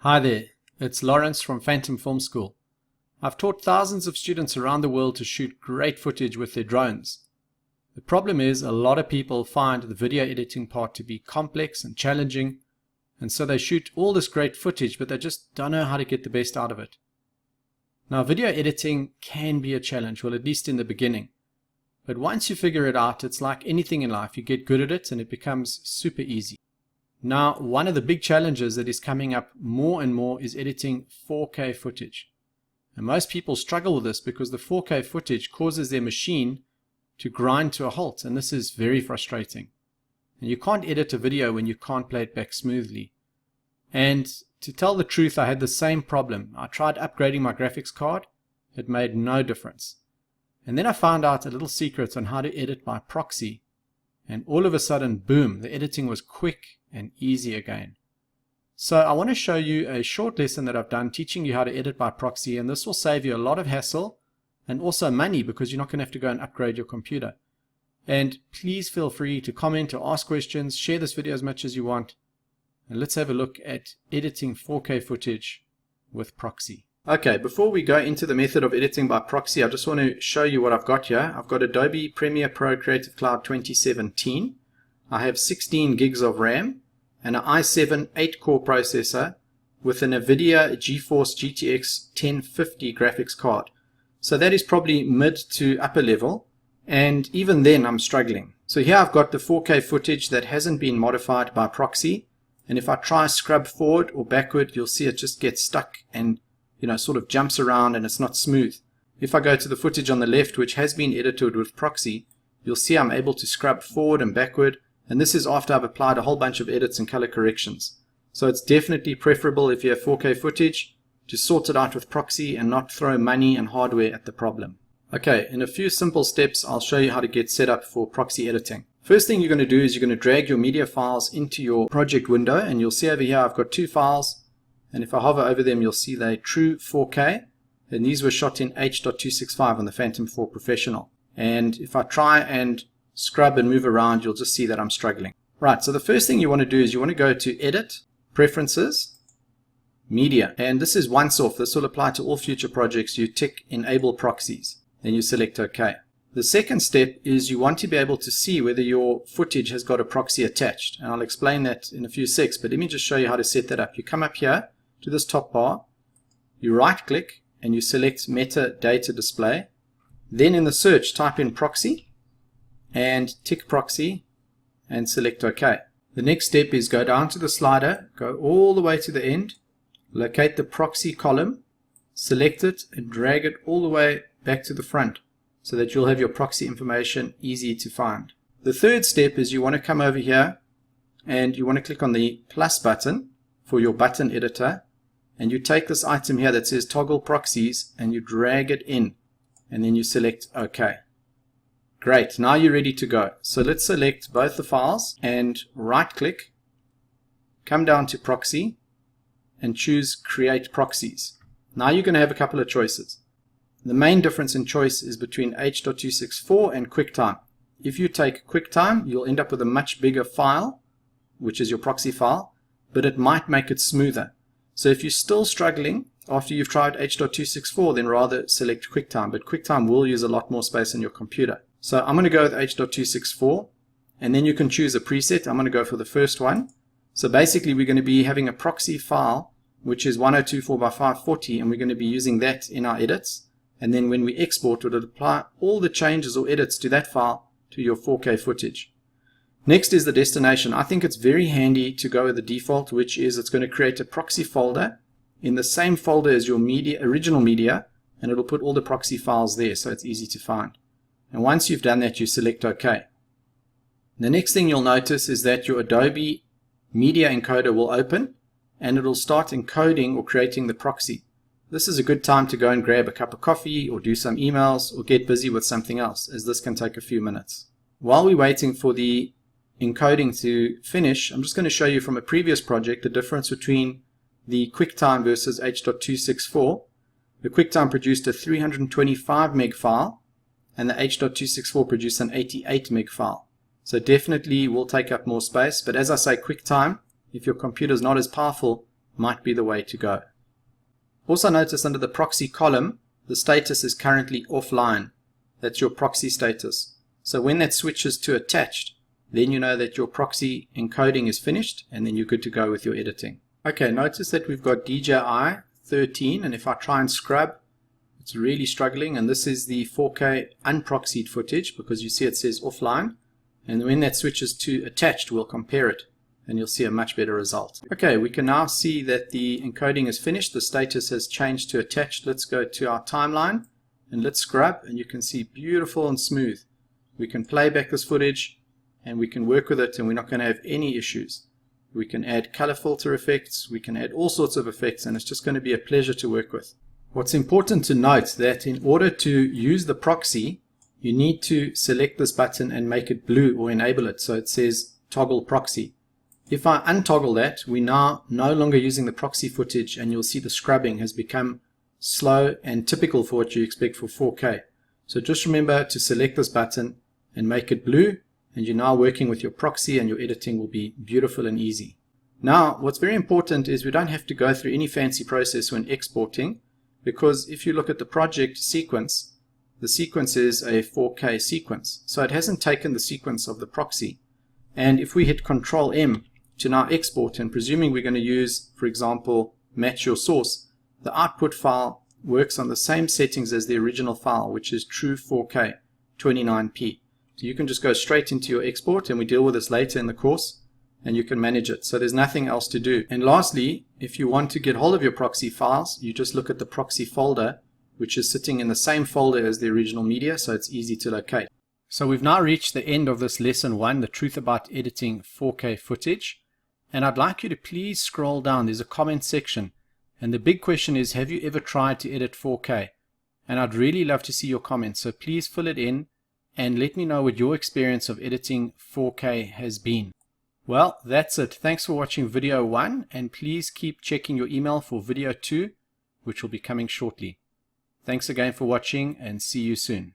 Hi there, it's Laurence from Phantom Film School. I've taught thousands of students around the world to shoot great footage with their drones. The problem is a lot of people find the video editing part to be complex and challenging, and so they shoot all this great footage but they just don't know how to get the best out of it. Now, video editing can be a challenge, well, at least in the beginning. But once you figure it out, it's like anything in life. You get good at it and it becomes super easy. Now, one of the big challenges that is coming up more and more is editing 4K footage. And most people struggle with this because the 4K footage causes their machine to grind to a halt, and this is very frustrating. And you can't edit a video when you can't play it back smoothly. And to tell the truth, I had the same problem. I tried upgrading my graphics card. It made no difference. And then I found out a little secret on how to edit by proxy. And all of a sudden, boom, the editing was quick and easy again. So I want to show you a short lesson that I've done teaching you how to edit by proxy, and this will save you a lot of hassle and also money because you're not going to have to go and upgrade your computer. And please feel free to comment or ask questions, share this video as much as you want, and let's have a look at editing 4K footage with proxy. Okay, before we go into the method of editing by proxy, I just want to show you what I've got here. I've got Adobe Premiere Pro Creative Cloud 2017. I have 16 gigs of RAM and an i7 8-core processor with a NVIDIA GeForce GTX 1050 graphics card. So that is probably mid to upper level, and even then I'm struggling. So here I've got the 4K footage that hasn't been modified by proxy, and if I try scrub forward or backward, you'll see it just gets stuck and sort of jumps around and it's not smooth. If I go to the footage on the left, which has been edited with proxy, you'll see I'm able to scrub forward and backward, and this is after I've applied a whole bunch of edits and color corrections. So it's definitely preferable if you have 4K footage to sort it out with proxy and not throw money and hardware at the problem. Okay, in a few simple steps, I'll show you how to get set up for proxy editing. First thing you're going to do is you're going to drag your media files into your project window, and you'll see over here I've got two files. And if I hover over them, you'll see they're true 4K, and these were shot in H.265 on the Phantom 4 Professional. And if I try and scrub and move around, you'll just see that I'm struggling. Right, so the first thing you want to do is you want to go to Edit, Preferences, Media. And this is once off. This will apply to all future projects. You tick Enable Proxies, then you select OK. The second step is you want to be able to see whether your footage has got a proxy attached. And I'll explain that in a few secs, but let me just show you how to set that up. You come up here to this top bar, you right click and you select Metadata Display. Then in the search type in proxy and tick proxy and select OK. The next step is go down to the slider, go all the way to the end, locate the proxy column, select it and drag it all the way back to the front so that you'll have your proxy information easy to find. The third step is you want to come over here and you want to click on the plus button for your button editor, and you take this item here that says toggle proxies and you drag it in, and then you select OK. Great, now you're ready to go. So let's select both the files and right click, come down to proxy and choose create proxies. Now you're going to have a couple of choices. The main difference in choice is between H.264 and QuickTime. If you take QuickTime, you'll end up with a much bigger file, which is your proxy file, but it might make it smoother. So if you're still struggling after you've tried H.264, then rather select QuickTime, but QuickTime will use a lot more space on your computer. So I'm going to go with H.264, and then you can choose a preset. I'm going to go for the first one. So basically we're going to be having a proxy file, which is 1024 by 540, and we're going to be using that in our edits. And then when we export, it'll apply all the changes or edits to that file to your 4K footage. Next is the destination. I think it's very handy to go with the default, which is it's going to create a proxy folder in the same folder as your original media, and it'll put all the proxy files there so it's easy to find. And once you've done that, you select OK. The next thing you'll notice is that your Adobe Media Encoder will open and it'll start encoding or creating the proxy. This is a good time to go and grab a cup of coffee or do some emails or get busy with something else, as this can take a few minutes. While we're waiting for the encoding to finish, I'm just going to show you from a previous project the difference between the QuickTime versus H.264. The QuickTime produced a 325 meg file and the H.264 produced an 88 meg file. So definitely will take up more space, but as I say, QuickTime, if your computer is not as powerful, might be the way to go. Also notice under the proxy column, the status is currently offline. That's your proxy status. So when that switches to attached, then you know that your proxy encoding is finished, and then you're good to go with your editing. Okay, notice that we've got DJI 13, and if I try and scrub, it's really struggling, and this is the 4K unproxied footage because you see it says offline, and when that switches to attached, we'll compare it and you'll see a much better result. Okay, we can now see that the encoding is finished. The status has changed to attached. Let's go to our timeline and let's scrub, and you can see beautiful and smooth. We can play back this footage and we can work with it, and we're not going to have any issues. We can add color filter effects, we can add all sorts of effects, and it's just going to be a pleasure to work with. What's important to note that in order to use the proxy, you need to select this button and make it blue or enable it so it says toggle proxy. If I untoggle that, we're now no longer using the proxy footage, and you'll see the scrubbing has become slow and typical for what you expect for 4K. So just remember to select this button and make it blue, and you're now working with your proxy and your editing will be beautiful and easy. Now, what's very important is we don't have to go through any fancy process when exporting, because if you look at the project sequence, the sequence is a 4K sequence. So it hasn't taken the sequence of the proxy. And if we hit Control M to now export, and presuming we're going to use, for example, match your source, the output file works on the same settings as the original file, which is true 4K 29p. So you can just go straight into your export, and we deal with this later in the course, and you can manage it. So there's nothing else to do. And lastly, if you want to get hold of your proxy files, you just look at the proxy folder, which is sitting in the same folder as the original media, so it's easy to locate. So we've now reached the end of this lesson 1, the truth about editing 4K footage. And I'd like you to please scroll down. There's a comment section. And the big question is, have you ever tried to edit 4K? And I'd really love to see your comments. So please fill it in and let me know what your experience of editing 4K has been. Well, that's it. Thanks for watching video 1, and please keep checking your email for video 2, which will be coming shortly. Thanks again for watching, and see you soon.